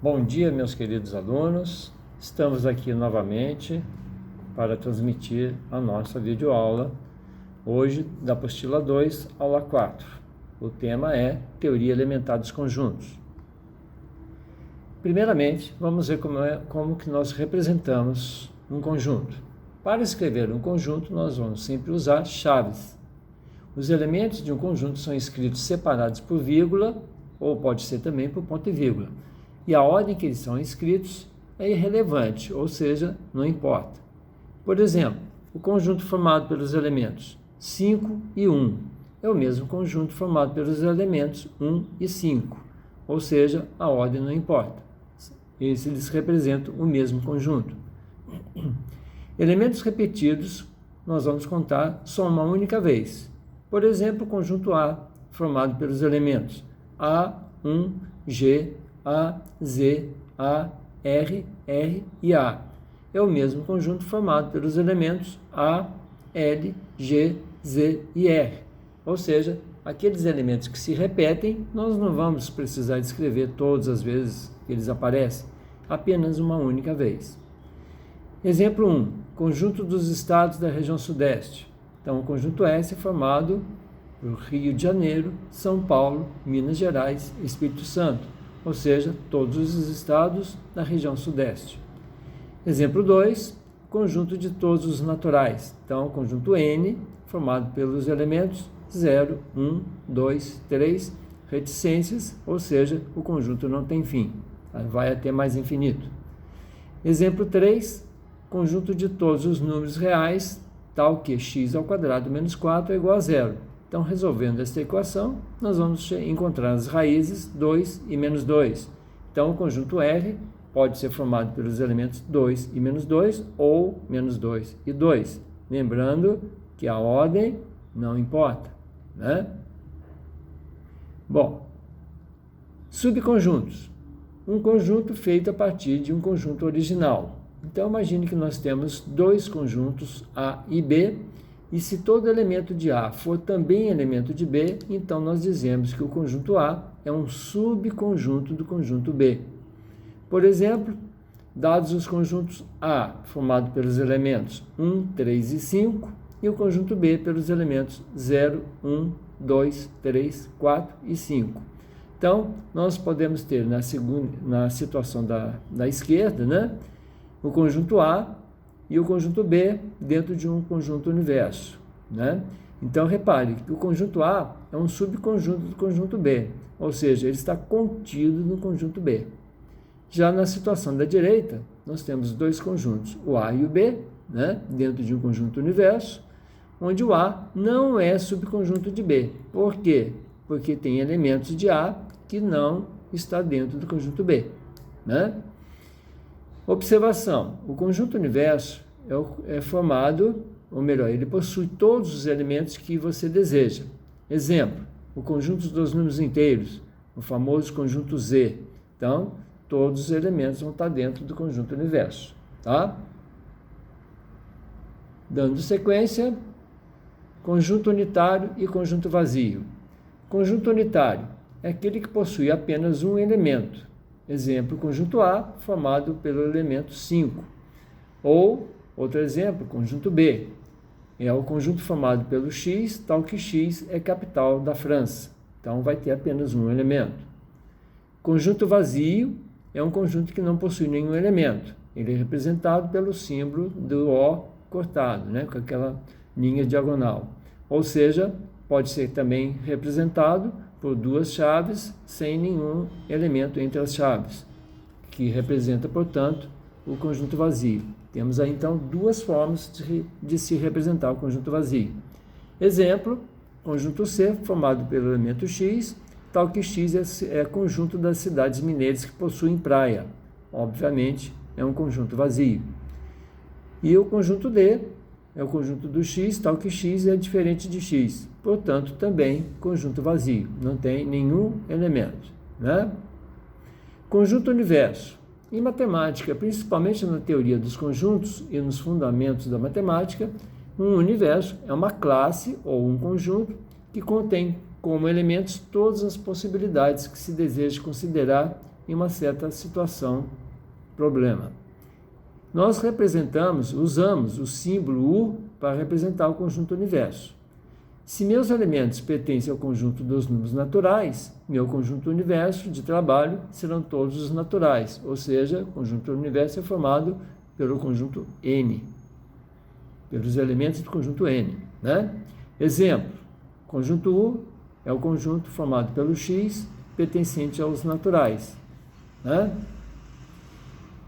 Bom dia, meus queridos alunos. Estamos aqui novamente para transmitir a nossa videoaula, hoje da apostila 2, aula 4. O tema é Teoria Elementar dos Conjuntos. Primeiramente, vamos ver como que nós representamos um conjunto. Para escrever um conjunto, nós vamos sempre usar chaves. Os elementos de um conjunto são escritos separados por vírgula, ou pode ser também por ponto e vírgula. E a ordem que eles são escritos é irrelevante, ou seja, não importa. Por exemplo, o conjunto formado pelos elementos 5 e 1 é o mesmo conjunto formado pelos elementos 1 e 5, ou seja, a ordem não importa. Eles representam o mesmo conjunto. Elementos repetidos nós vamos contar só uma única vez. Por exemplo, o conjunto A, formado pelos elementos A, 1, G, A, Z, A, R, R e A. É o mesmo conjunto formado pelos elementos A, L, G, Z e R. Ou seja, aqueles elementos que se repetem, nós não vamos precisar escrever todas as vezes que eles aparecem, apenas uma única vez. Exemplo 1, conjunto dos estados da região sudeste. Então, o conjunto S é formado por Rio de Janeiro, São Paulo, Minas Gerais e Espírito Santo, ou seja, todos os estados da região sudeste. Exemplo 2, conjunto de todos os naturais. Então, o conjunto N, formado pelos elementos 0, 1, 2, 3, reticências, ou seja, o conjunto não tem fim, vai até mais infinito. Exemplo 3, conjunto de todos os números reais, tal que x ao quadrado menos 4 é igual a 0. Então, resolvendo esta equação, nós vamos encontrar as raízes 2 e menos 2. Então, o conjunto R pode ser formado pelos elementos 2 e menos 2 ou menos 2 e 2. Lembrando que a ordem não importa, né? Bom, subconjuntos. Um conjunto feito a partir de um conjunto original. Então, imagine que nós temos dois conjuntos A e B, e se todo elemento de A for também elemento de B, então nós dizemos que o conjunto A é um subconjunto do conjunto B. Por exemplo, dados os conjuntos A, formado pelos elementos 1, 3 e 5, e o conjunto B pelos elementos 0, 1, 2, 3, 4 e 5. Então, nós podemos ter na situação da esquerda, né, o conjunto A e o conjunto B dentro de um conjunto universo, né? Então, repare que o conjunto A é um subconjunto do conjunto B, ou seja, ele está contido no conjunto B. Já na situação da direita, nós temos dois conjuntos, o A e o B, né, dentro de um conjunto universo, onde o A não é subconjunto de B. Por quê? Porque tem elementos de A que não está dentro do conjunto B, né? Observação: o conjunto universo é formado, ou melhor, ele possui todos os elementos que você deseja. Exemplo, o conjunto dos números inteiros, o famoso conjunto Z. Então, todos os elementos vão estar dentro do conjunto universo, tá? Dando sequência, conjunto unitário e conjunto vazio. Conjunto unitário é aquele que possui apenas um elemento. Exemplo, conjunto A, formado pelo elemento 5. Ou, outro exemplo, conjunto B. É o conjunto formado pelo X, tal que X é capital da França. Então, vai ter apenas um elemento. Conjunto vazio é um conjunto que não possui nenhum elemento. Ele é representado pelo símbolo do O cortado, né, com aquela linha diagonal. Ou seja, pode ser também representado por duas chaves sem nenhum elemento entre as chaves, que representa, portanto, o conjunto vazio. Temos aí, então, duas formas de se representar o conjunto vazio. Exemplo, conjunto C, formado pelo elemento X, tal que X é conjunto das cidades mineiras que possuem praia. Obviamente, é um conjunto vazio. E o conjunto D é o conjunto do X, tal que X é diferente de X. Portanto, também conjunto vazio, não tem nenhum elemento, né? Conjunto universo. Em matemática, principalmente na teoria dos conjuntos e nos fundamentos da matemática, um universo é uma classe ou um conjunto que contém como elementos todas as possibilidades que se deseja considerar em uma certa situação, problema. Nós usamos o símbolo U para representar o conjunto universo. Se meus elementos pertencem ao conjunto dos números naturais, meu conjunto universo de trabalho serão todos os naturais, ou seja, o conjunto universo é formado pelo conjunto N, pelos elementos do conjunto N, né? Exemplo, conjunto U é o conjunto formado pelo X pertencente aos naturais, né?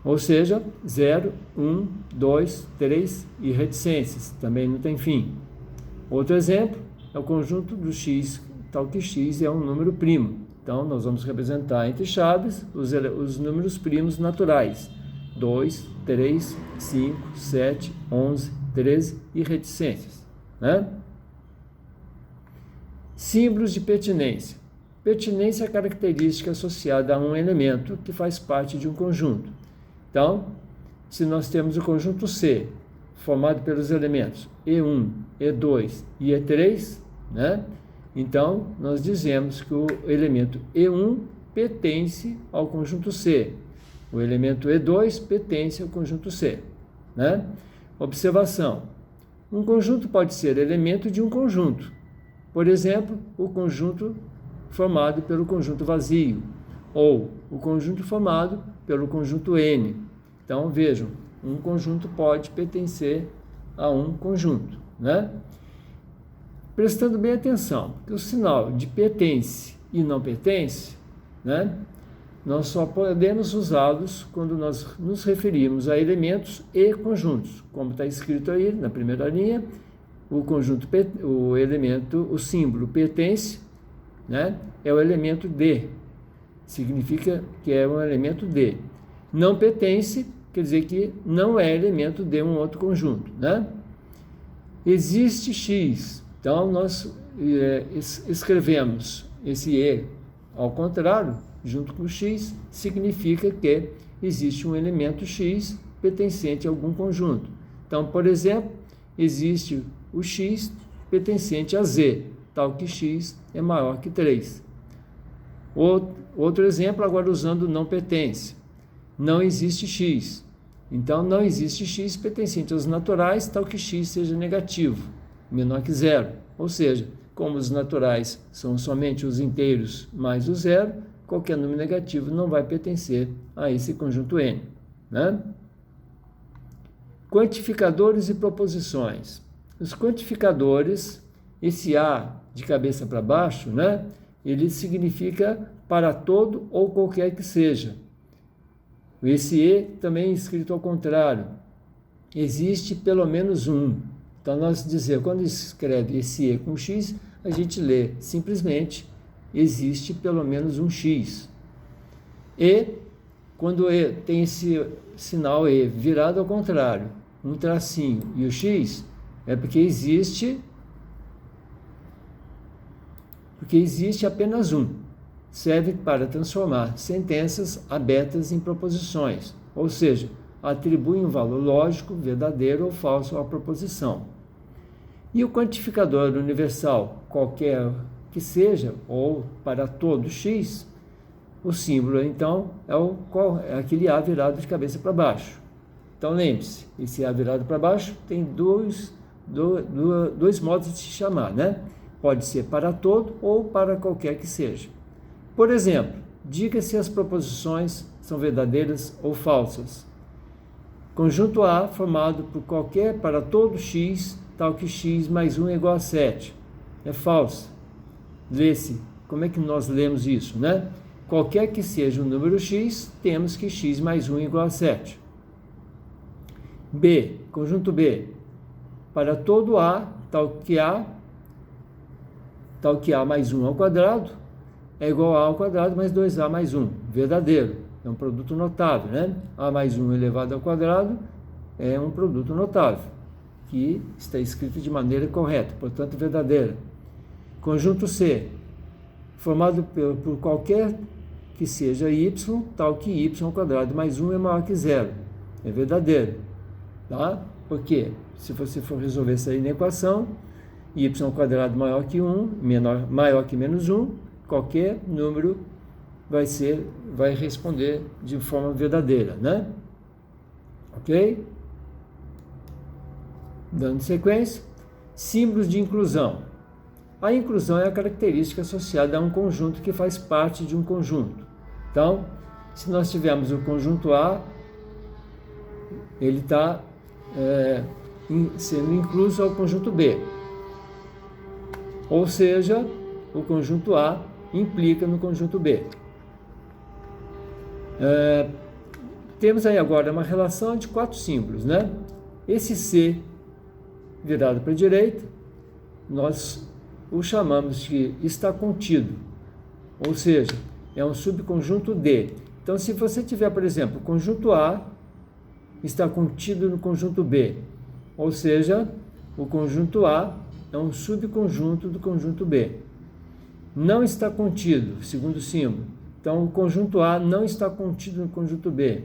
Ou seja, 0, 1, 2, 3 e reticências, também não tem fim. Outro exemplo é o conjunto do X, tal que X é um número primo. Então, nós vamos representar entre chaves os números primos naturais. 2, 3, 5, 7, 11, 13 e reticências, né? Símbolos de pertinência. Pertinência é a característica associada a um elemento que faz parte de um conjunto. Então, se nós temos o conjunto C, formado pelos elementos E1, E2 e E3, né? Então, nós dizemos que o elemento E1 pertence ao conjunto C. O elemento E2 pertence ao conjunto C, né? Observação. Um conjunto pode ser elemento de um conjunto. Por exemplo, o conjunto formado pelo conjunto vazio, ou o conjunto formado pelo conjunto N. Então, vejam, um conjunto pode pertencer a um conjunto, né? Prestando bem atenção, que o sinal de pertence e não pertence, né, nós só podemos usá-los quando nós nos referimos a elementos e conjuntos. Como está escrito aí na primeira linha, o símbolo pertence, né, é o elemento de, significa que é um elemento de. Não pertence, quer dizer que não é elemento de um outro conjunto, né? Existe X, então nós escrevemos esse E ao contrário, junto com o X, significa que existe um elemento X pertencente a algum conjunto. Então, por exemplo, existe o X pertencente a Z, tal que X é maior que 3. Outro exemplo, agora usando não pertence. Não existe X. Então, não existe X pertencente aos naturais, tal que X seja negativo, menor que 0. Ou seja, como os naturais são somente os inteiros mais o zero, qualquer número negativo não vai pertencer a esse conjunto N, né? Quantificadores e proposições. Os quantificadores, esse A de cabeça para baixo, né, ele significa para todo ou qualquer que seja. Esse E também é escrito ao contrário. Existe pelo menos um. Então, nós dizemos, quando escreve esse E com X, a gente lê simplesmente, existe pelo menos um X. E, quando E tem esse sinal E virado ao contrário, um tracinho e o X, é porque existe apenas um. Serve para transformar sentenças abertas em proposições, ou seja, atribui um valor lógico, verdadeiro ou falso à proposição. E o quantificador universal, qualquer que seja, ou para todo X, o símbolo, então, é aquele A virado de cabeça para baixo. Então, lembre-se, esse A virado para baixo tem dois modos de se chamar, né? Pode ser para todo ou para qualquer que seja. Por exemplo, diga se as proposições são verdadeiras ou falsas. Conjunto A formado por qualquer para todo X, tal que X mais 1 é igual a 7. É falso. Lê-se. Como é que nós lemos isso, né? Qualquer que seja o número X, temos que X mais 1 é igual a 7. B. Conjunto B. Para todo A, tal que A mais 1 ao quadrado, é igual a ao quadrado mais 2A mais 1. Verdadeiro. É um produto notável, né? A mais 1 elevado ao quadrado é um produto notável, que está escrito de maneira correta, portanto, verdadeira. Conjunto C. Formado por qualquer que seja y, tal que y ao quadrado mais 1 é maior que 0. É verdadeiro. Tá? Por quê? Se você for resolver essa equação, y ao quadrado maior que 1, maior que menos 1, qualquer número vai responder de forma verdadeira, né? Ok? Dando sequência, símbolos de inclusão. A inclusão é a característica associada a um conjunto que faz parte de um conjunto. Então, se nós tivermos o conjunto A, ele está sendo incluso ao conjunto B. Ou seja, o conjunto A implica no conjunto B. Temos aí agora uma relação de 4 símbolos, né? Esse C virado para a direita, nós o chamamos de está contido, ou seja, é um subconjunto D. Então, se você tiver, por exemplo, o conjunto A está contido no conjunto B, ou seja, o conjunto A é um subconjunto do conjunto B. Não está contido, segundo símbolo. Então, o conjunto A não está contido no conjunto B,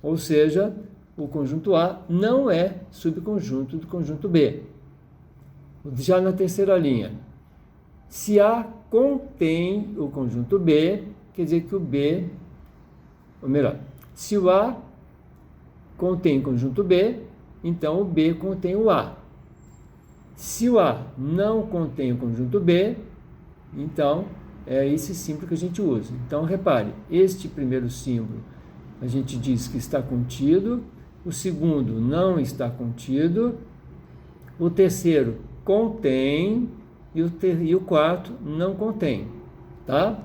ou seja, o conjunto A não é subconjunto do conjunto B. Já na terceira linha, se A contém o conjunto B, quer dizer que o B, ou melhor, se o A contém o conjunto B, então o B contém o A. Se o A não contém o conjunto B, então é esse símbolo que a gente usa. Então, repare, este primeiro símbolo a gente diz que está contido, o segundo não está contido, o terceiro contém e o quarto não contém, tá?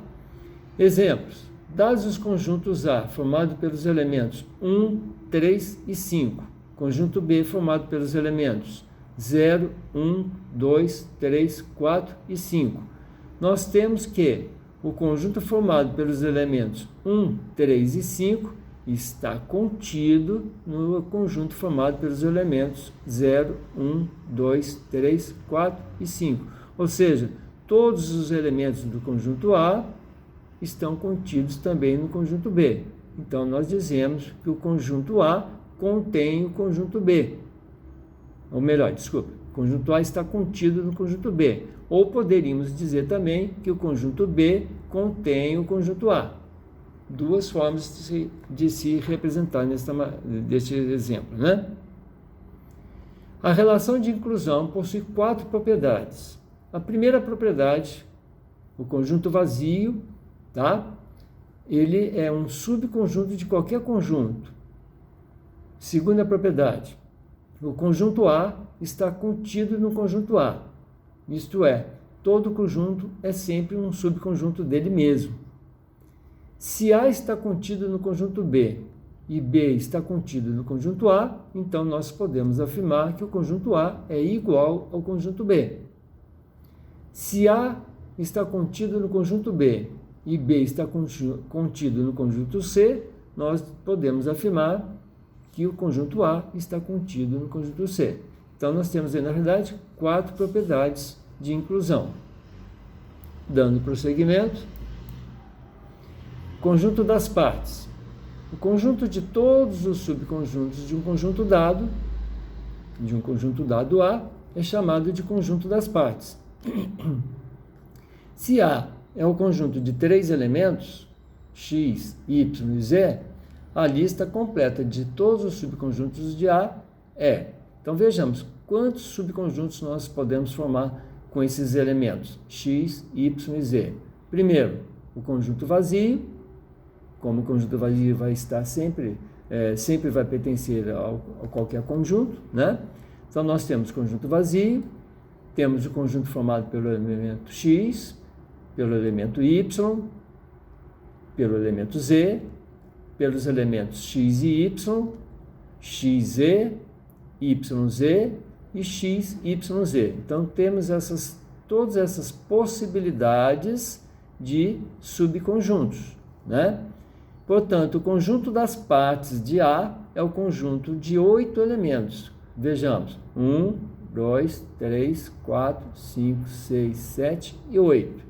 Exemplos. Dados os conjuntos A, formado pelos elementos 1, 3 e 5. Conjunto B, formado pelos elementos 0, 1, 2, 3, 4 e 5. Nós temos que o conjunto formado pelos elementos 1, 3 e 5 está contido no conjunto formado pelos elementos 0, 1, 2, 3, 4 e 5. Ou seja, todos os elementos do conjunto A estão contidos também no conjunto B. Então, nós dizemos que o conjunto A contém o conjunto B. Ou melhor, desculpa, o conjunto A está contido no conjunto B. Ou poderíamos dizer também que o conjunto B contém o conjunto A. Duas formas de se representar deste exemplo, né? A relação de inclusão possui 4 propriedades. A primeira propriedade, o conjunto vazio, tá? Ele é um subconjunto de qualquer conjunto. Segunda propriedade, o conjunto A está contido no conjunto A. Isto é, todo conjunto é sempre um subconjunto dele mesmo. Se A está contido no conjunto B e B está contido no conjunto A, então nós podemos afirmar que o conjunto A é igual ao conjunto B. Se A está contido no conjunto B e B está contido no conjunto C, nós podemos afirmar que o conjunto A está contido no conjunto C. Então, nós temos aí, na verdade, 4 propriedades de inclusão. Dando prosseguimento, conjunto das partes. O conjunto de todos os subconjuntos de um conjunto dado A, é chamado de conjunto das partes. Se A é o conjunto de 3 elementos, x, y e z, a lista completa de todos os subconjuntos de A é. Então, vejamos quantos subconjuntos nós podemos formar com esses elementos, x, y e z. Primeiro, o conjunto vazio. Como o conjunto vazio vai estar sempre vai pertencer a qualquer conjunto, né? Então, nós temos conjunto vazio, temos o conjunto formado pelo elemento x, pelo elemento y, pelo elemento z, pelos elementos x e y, xz, yz e xyz. Então, temos todas essas possibilidades de subconjuntos, né? Portanto, o conjunto das partes de A é o conjunto de 8 elementos. Vejamos, 1, 2, 3, 4, 5, 6, 7 e 8.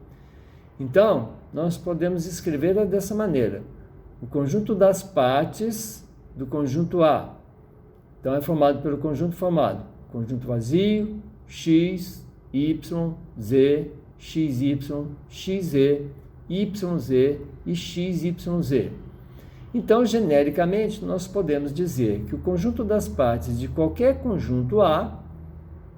Então, nós podemos escrever dessa maneira. O conjunto das partes do conjunto A. Então, é formado pelo conjunto formado. Conjunto vazio, x, y, z, xy, xz, YZ e XYZ. Então, genericamente, nós podemos dizer que o conjunto das partes de qualquer conjunto A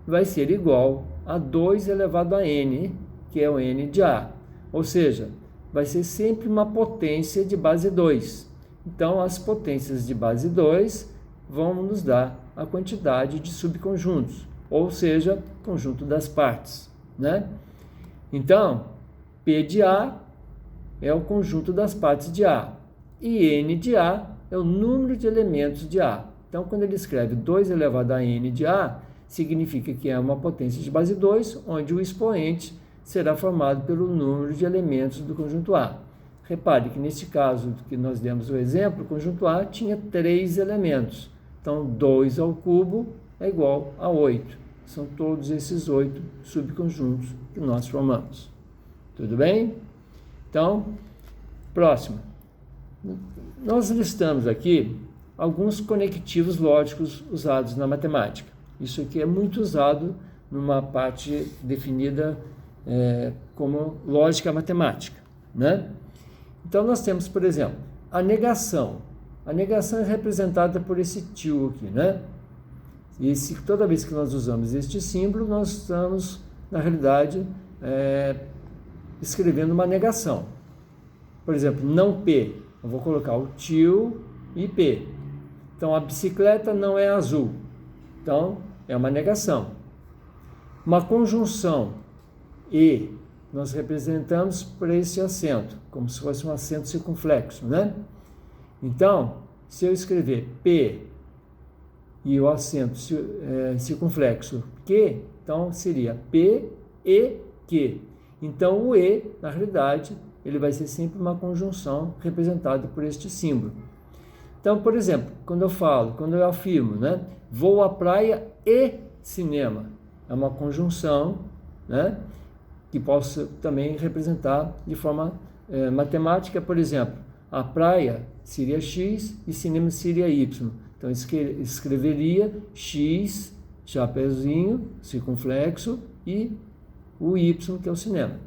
vai ser igual a 2 elevado a n, que é o n de A. Ou seja, vai ser sempre uma potência de base 2. Então, as potências de base 2 vão nos dar a quantidade de subconjuntos, ou seja, conjunto das partes, né? Então, P de A é o conjunto das partes de A, e N de A é o número de elementos de A. Então, quando ele escreve 2 elevado a N de A, significa que é uma potência de base 2, onde o expoente será formado pelo número de elementos do conjunto A. Repare que neste caso que nós demos o exemplo, o conjunto A tinha 3 elementos. Então, 2 ao cubo é igual a 8. São todos esses 8 subconjuntos que nós formamos. Tudo bem? Então, próximo. Nós listamos aqui alguns conectivos lógicos usados na matemática. Isso aqui é muito usado numa parte definida como lógica matemática, né? Então, nós temos, por exemplo, a negação. A negação é representada por esse tio aqui, né? E toda vez que nós usamos este símbolo, nós estamos, na realidade, escrevendo uma negação. Por exemplo, não P. Eu vou colocar o tio e P. Então, a bicicleta não é azul. Então, é uma negação. Uma conjunção E, nós representamos por esse acento, como se fosse um acento circunflexo, né? Então, se eu escrever P e o acento circunflexo Q, então seria P e Q. Então, o E, na realidade, ele vai ser sempre uma conjunção representada por este símbolo. Então, por exemplo, quando eu afirmo, né, vou à praia e cinema, é uma conjunção, né, que posso também representar de forma matemática. Por exemplo, a praia seria X e cinema seria Y. Então, escreveria X, chapeuzinho, circunflexo, e o Y, que é o cinema.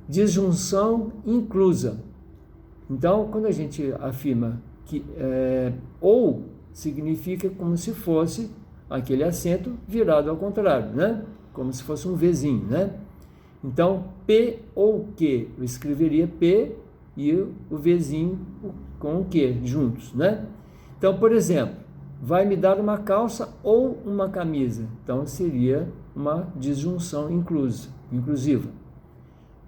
Disjunção inclusa. Então, quando a gente afirma que ou, significa como se fosse aquele acento virado ao contrário, né? Como se fosse um Vzinho, né? Então, P ou Q, eu escreveria P e o Vzinho com o Q juntos, né? Então, por exemplo, vai me dar uma calça ou uma camisa. Então, seria uma disjunção inclusiva.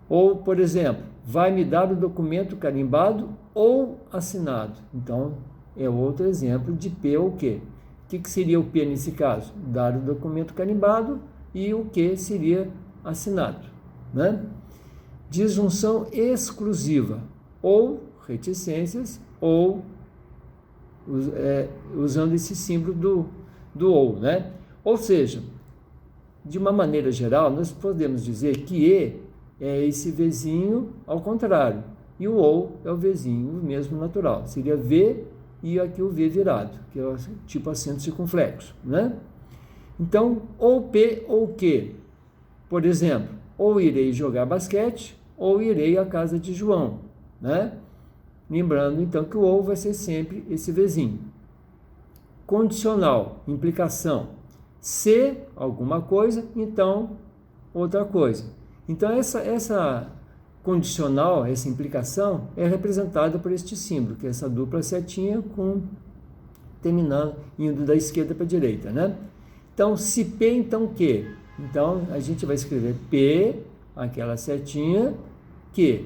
Ou, por exemplo, vai me dar o documento carimbado ou assinado. Então, é outro exemplo de P ou Q. O que seria o P nesse caso? Dar o documento carimbado, e o Q seria assinado, né? Disjunção exclusiva, ou reticências, ou usando esse símbolo do ou, né? Ou seja, de uma maneira geral, nós podemos dizer que E é esse Vzinho ao contrário, e o ou é o Vzinho mesmo natural. Seria V e aqui o V virado, que é o tipo acento circunflexo, né? Então, ou P ou Q. Por exemplo, ou irei jogar basquete, ou irei à casa de João, né? Lembrando, então, que o ou vai ser sempre esse Vzinho. Condicional, implicação. Se alguma coisa, então outra coisa. Então, essa condicional, essa implicação, é representada por este símbolo, que é essa dupla setinha terminando, indo da esquerda para a direita, né? Então, se P, então Q. Então, a gente vai escrever P, aquela setinha, Q.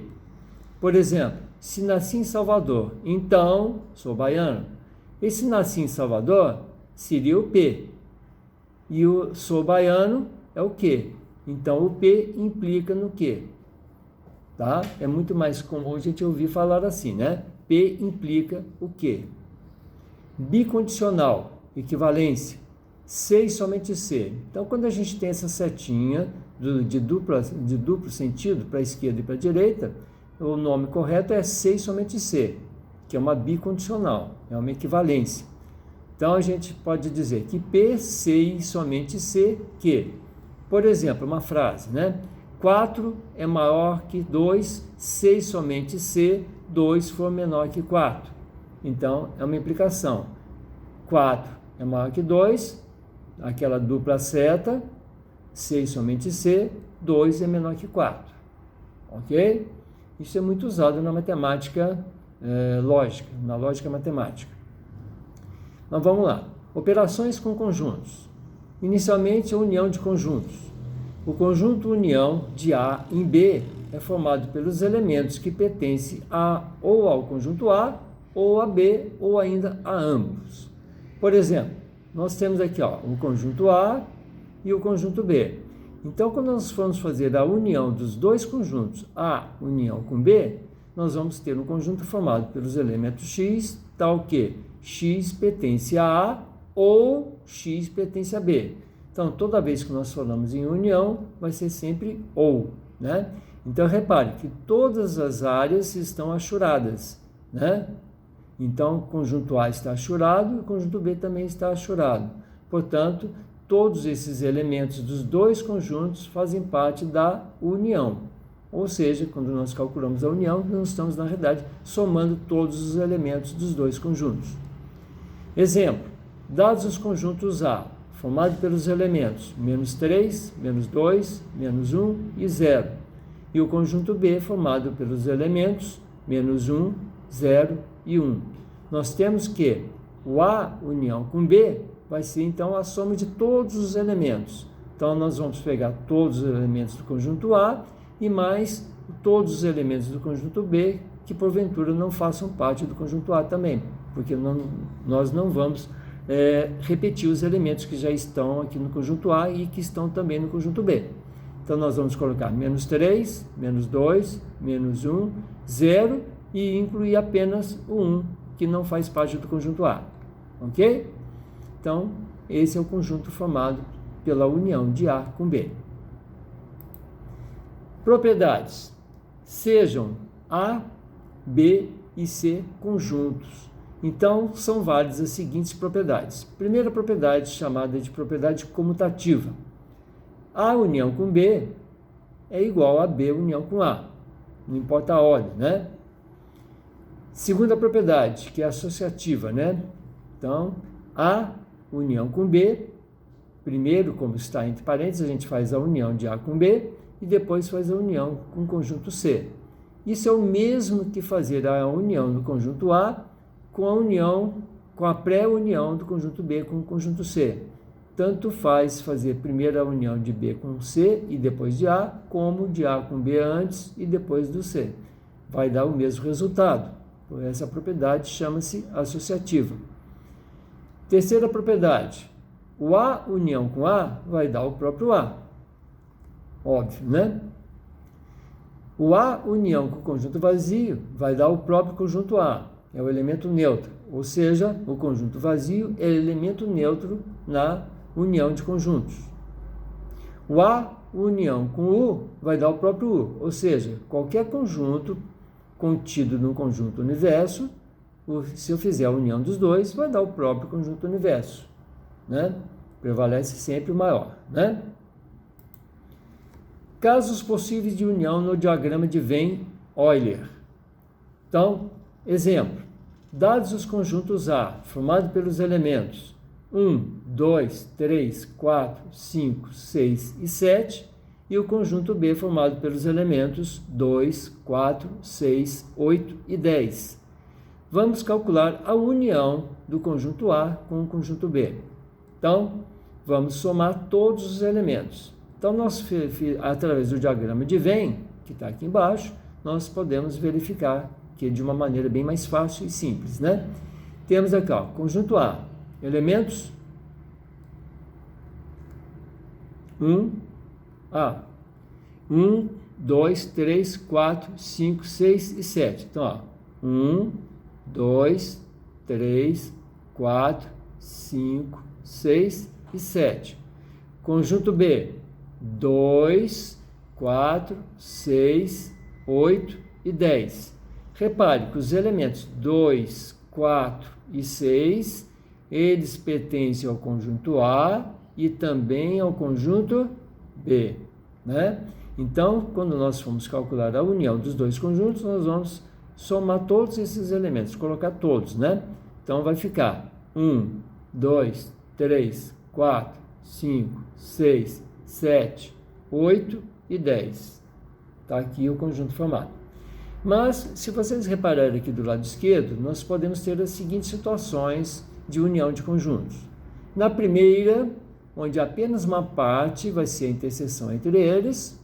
Por exemplo, se nasci em Salvador, então sou baiano. Esse nasci em Salvador seria o P. E o sou baiano é o Q. Então, o P implica no Q. Tá? É muito mais comum a gente ouvir falar assim, né? P implica o Q. Bicondicional, equivalência. C e somente C. Então, quando a gente tem essa setinha de duplo sentido, para a esquerda e para a direita, o nome correto é C e somente C, que é uma bicondicional, é uma equivalência. Então, a gente pode dizer que P, C e somente C, Q. Por exemplo, uma frase, né? 4 é maior que 2 se somente se 2 for menor que 4. Então, é uma implicação. 4 é maior que 2, aquela dupla seta, se e somente se, 2 é menor que 4. Ok? Isso é muito usado na matemática lógica, na lógica matemática. Mas vamos lá. Operações com conjuntos. Inicialmente, a união de conjuntos. O conjunto união de A em B é formado pelos elementos que pertencem ou ao conjunto A, ou a B, ou ainda a ambos. Por exemplo, nós temos aqui o conjunto A e o conjunto B. Então, quando nós formos fazer a união dos dois conjuntos, A união com B, nós vamos ter um conjunto formado pelos elementos X, tal que X pertence a A ou X pertence a B. Então, toda vez que nós falamos em união, vai ser sempre ou, né? Então, repare que todas as áreas estão achuradas, né? Então, o conjunto A está achurado e o conjunto B também está achurado. Portanto, todos esses elementos dos dois conjuntos fazem parte da união. Ou seja, quando nós calculamos a união, nós estamos, na realidade, somando todos os elementos dos dois conjuntos. Exemplo, dados os conjuntos A, formado pelos elementos menos 3, menos 2, menos 1 e 0. E o conjunto B, formado pelos elementos menos 1, 0 e 1. Nós temos que o A união com B vai ser, então, a soma de todos os elementos. Então, nós vamos pegar todos os elementos do conjunto A e mais todos os elementos do conjunto B que, porventura, não façam parte do conjunto A também, porque nós não vamos repetir os elementos que já estão aqui no conjunto A e que estão também no conjunto B. Então, nós vamos colocar menos 3, menos 2, menos 1, 0 e incluir apenas o 1, que não faz parte do conjunto A. Ok? Então, esse é o conjunto formado pela união de A com B. Propriedades. Sejam A, B e C conjuntos. Então, são válidas as seguintes propriedades. Primeira propriedade, chamada de propriedade comutativa. A união com B é igual a B união com A. Não importa a ordem, né? Segunda propriedade, que é associativa, né? Então, A união com B, primeiro, como está entre parênteses, a gente faz a união de A com B e depois faz a união com o conjunto C. Isso é o mesmo que fazer a união do conjunto A com a pré-união do conjunto B com o conjunto C. Tanto faz fazer primeiro a união de B com C e depois de A, como de A com B antes e depois do C. Vai dar o mesmo resultado. Essa propriedade chama-se associativa. Terceira propriedade. O A união com A vai dar o próprio A. Óbvio, né? O A união com o conjunto vazio vai dar o próprio conjunto A. É o elemento neutro. Ou seja, o conjunto vazio é elemento neutro na união de conjuntos. O A união com U vai dar o próprio U. Ou seja, qualquer conjunto contido no conjunto universo, se eu fizer a união dos dois, vai dar o próprio conjunto universo, né? Prevalece sempre o maior, né? Casos possíveis de união no diagrama de Venn-Euler. Então, exemplo, dados os conjuntos A, formado pelos elementos 1, 2, 3, 4, 5, 6 e 7, e o conjunto B, formado pelos elementos 2, 4, 6, 8 e 10. Vamos calcular a união do conjunto A com o conjunto B. Então, vamos somar todos os elementos. Então, nós, através do diagrama de Venn, que está aqui embaixo, nós podemos verificar que de uma maneira bem mais fácil e simples, né? Temos aqui, conjunto A, elementos 1, 2, 3, 4, 5, 6 e 7. Então, 1, 2, 3, 4, 5, 6 e 7. Conjunto B, 2, 4, 6, 8 e 10. Repare que os elementos 2, 4 e 6, eles pertencem ao conjunto A e também ao conjunto B, né? Então, quando nós formos calcular a união dos dois conjuntos, nós vamos somar todos esses elementos, colocar todos, né? Então, vai ficar 1, 2, 3, 4, 5, 6, 7, 8 e 10. Está aqui o conjunto formado. Mas, se vocês repararem aqui do lado esquerdo, nós podemos ter as seguintes situações de união de conjuntos. Na primeira, onde apenas uma parte vai ser a interseção entre eles,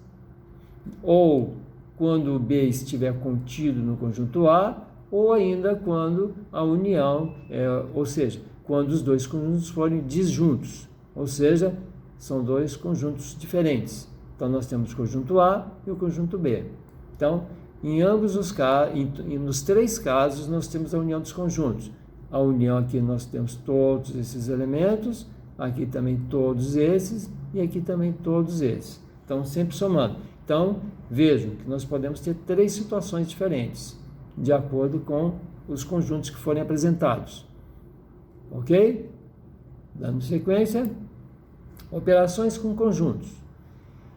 ou quando o B estiver contido no conjunto A, ou ainda quando a união, ou seja, quando os dois conjuntos forem disjuntos, ou seja, são dois conjuntos diferentes. Então, nós temos o conjunto A e o conjunto B. Então, em ambos os casos, nos três casos, nós temos a união dos conjuntos. A união aqui nós temos todos esses elementos, aqui também todos esses, e aqui também todos esses. Então, sempre somando. Então, vejam que nós podemos ter três situações diferentes, de acordo com os conjuntos que forem apresentados. Ok? Dando sequência, operações com conjuntos.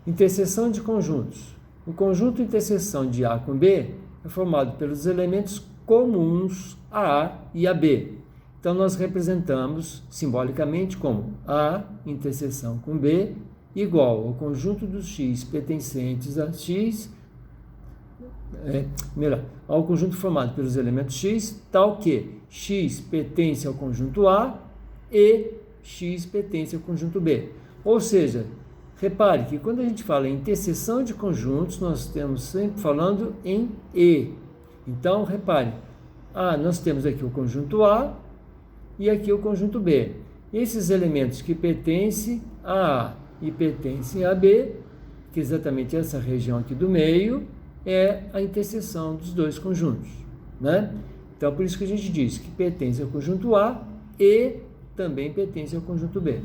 Interseção de conjuntos. O conjunto interseção de A com B é formado pelos elementos comuns a A e a B. Então, nós representamos simbolicamente como A interseção com B igual ao conjunto dos X pertencentes a X, ao conjunto formado pelos elementos X, tal que X pertence ao conjunto A e X pertence ao conjunto B. Ou seja, repare que quando a gente fala em interseção de conjuntos, nós estamos sempre falando em E. Então, repare, nós temos aqui o conjunto A e aqui o conjunto B. Esses elementos que pertencem a A e pertencem a B, que é exatamente essa região aqui do meio, é a interseção dos dois conjuntos, né? Então, por isso que a gente diz que pertence ao conjunto A e também pertence ao conjunto B.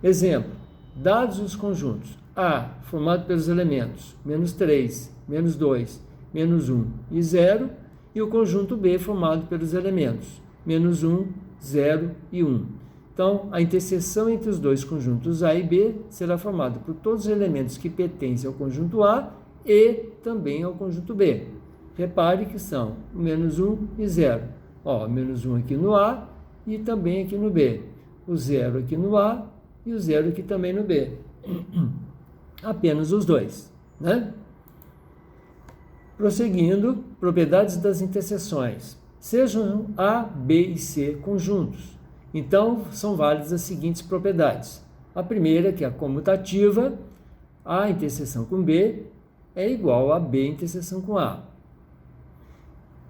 Exemplo, dados os conjuntos A, formado pelos elementos menos 3, menos 2, menos 1 e 0, e o conjunto B, formado pelos elementos menos 1, 0 e 1. Então, a interseção entre os dois conjuntos A e B será formada por todos os elementos que pertencem ao conjunto A e também ao conjunto B. Repare que são menos 1 e 0. Menos 1 aqui no A e também aqui no B. O 0 aqui no A e o 0 aqui também no B. Apenas os dois, né? Prosseguindo, propriedades das interseções. Sejam A, B e C conjuntos. Então, são válidas as seguintes propriedades. A primeira, que é a comutativa, A interseção com B é igual a B interseção com A.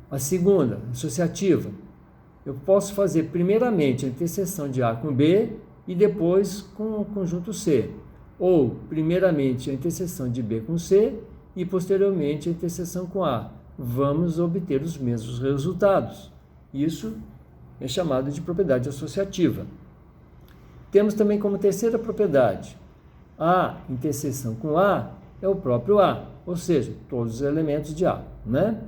A segunda, associativa. Eu posso fazer primeiramente a interseção de A com B e depois com o conjunto C. Ou, primeiramente, a interseção de B com C e, posteriormente, a interseção com A. Vamos obter os mesmos resultados. Isso é chamado de propriedade associativa. Temos também como terceira propriedade, A interseção com A é o próprio A, ou seja, todos os elementos de A, né?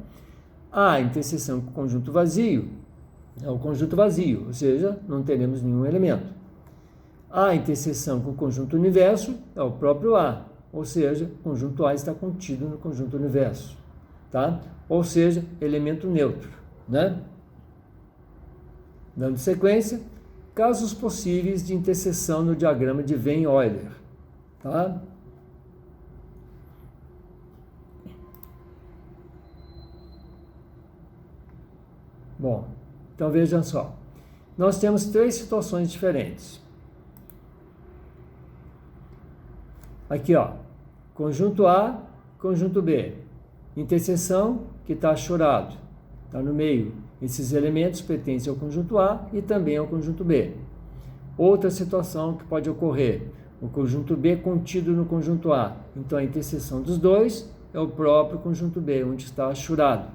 A interseção com o conjunto vazio é o conjunto vazio, ou seja, não teremos nenhum elemento. A interseção com o conjunto universo é o próprio A, ou seja, o conjunto A está contido no conjunto universo, tá? Ou seja, elemento neutro, né? Dando sequência, casos possíveis de interseção no diagrama de Venn-Euler, tá? Bom, então vejam só. Nós temos três situações diferentes. Aqui, conjunto A, conjunto B. Interseção que está achorado, está no meio. Esses elementos pertencem ao conjunto A e também ao conjunto B. Outra situação que pode ocorrer, o conjunto B contido no conjunto A. Então, a interseção dos dois é o próprio conjunto B, onde está achurado.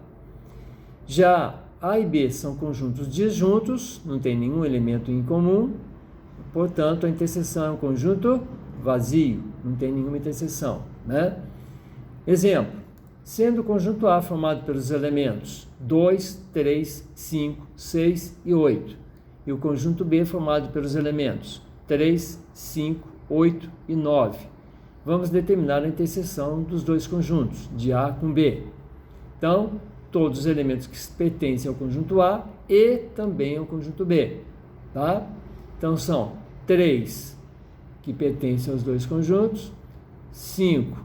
Já A e B são conjuntos disjuntos, não tem nenhum elemento em comum, portanto, a interseção é um conjunto vazio, não tem nenhuma interseção, né? Exemplo. Sendo o conjunto A formado pelos elementos 2, 3, 5, 6 e 8, e o conjunto B formado pelos elementos 3, 5, 8 e 9. vamos determinar a interseção dos dois conjuntos, de A com B. Então, todos os elementos que pertencem ao conjunto A e também ao conjunto B, tá? Então, são 3 que pertencem aos dois conjuntos, 5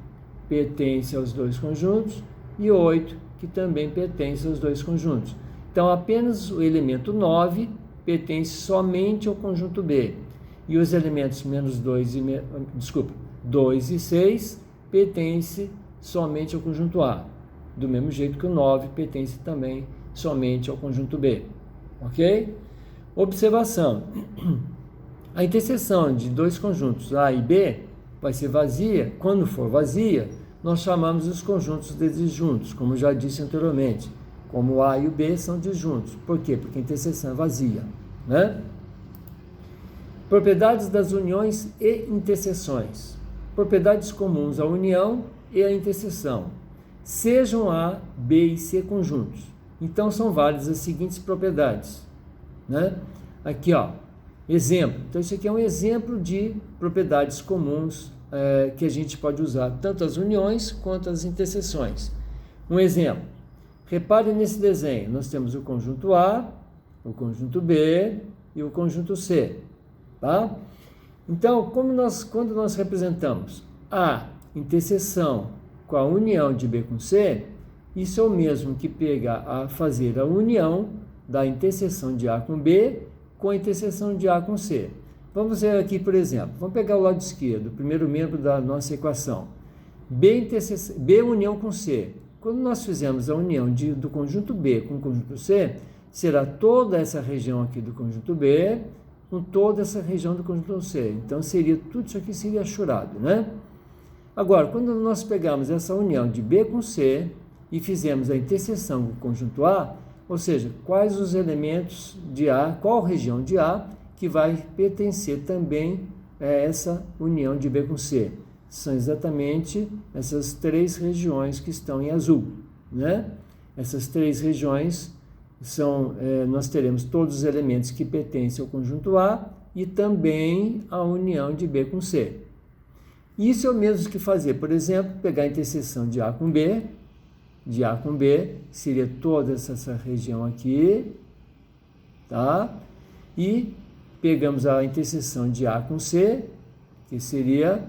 pertencem aos dois conjuntos e 8 que também pertencem aos dois conjuntos. Então, apenas o elemento 9 pertence somente ao conjunto B. E os elementos -2 e 6 pertencem somente ao conjunto A. Do mesmo jeito que o 9 pertence também somente ao conjunto B. Ok? Observação. A interseção de dois conjuntos A e B vai ser vazia. Quando for vazia, nós chamamos os conjuntos de disjuntos, como já disse anteriormente. Como o A e o B são disjuntos. Por quê? Porque a interseção é vazia, né? Propriedades das uniões e interseções. Propriedades comuns à união e à interseção. Sejam A, B e C conjuntos. Então, são válidas as seguintes propriedades, né? Aqui, ó, exemplo. Então, isso aqui é um exemplo de propriedades comuns que a gente pode usar, tanto as uniões quanto as interseções. Um exemplo. Repare nesse desenho. Nós temos o conjunto A, o conjunto B e o conjunto C. Tá? Então, quando nós representamos a interseção com a união de B com C, isso é o mesmo que fazer a união da interseção de A com B com a interseção de A com C. Vamos ver aqui, por exemplo, vamos pegar o lado esquerdo, o primeiro membro da nossa equação. B união com C. Quando nós fizermos a união do conjunto B com o conjunto C, será toda essa região aqui do conjunto B com toda essa região do conjunto C. Então, tudo isso aqui seria achurado, né? Agora, quando nós pegamos essa união de B com C e fizemos a interseção com o conjunto A, ou seja, quais os elementos de A, qual região de A que vai pertencer também a essa união de B com C? São exatamente essas 3 regiões que estão em azul, né? Essas 3 regiões nós teremos todos os elementos que pertencem ao conjunto A e também a união de B com C. Isso é o mesmo que fazer, por exemplo, pegar a interseção de A com B, seria toda essa região aqui, tá? E pegamos a interseção de A com C, que seria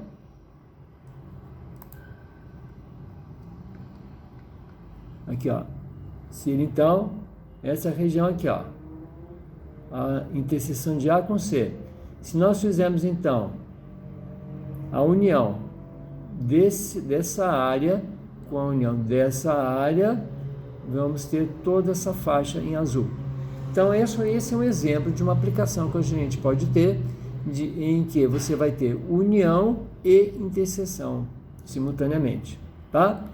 aqui, ó. Seria então essa região aqui, ó. A interseção de A com C. Se nós fizermos então a união dessa área com a união dessa área, vamos ter toda essa faixa em azul. Então, esse é um exemplo de uma aplicação que a gente pode ter, em que você vai ter união e interseção simultaneamente, tá?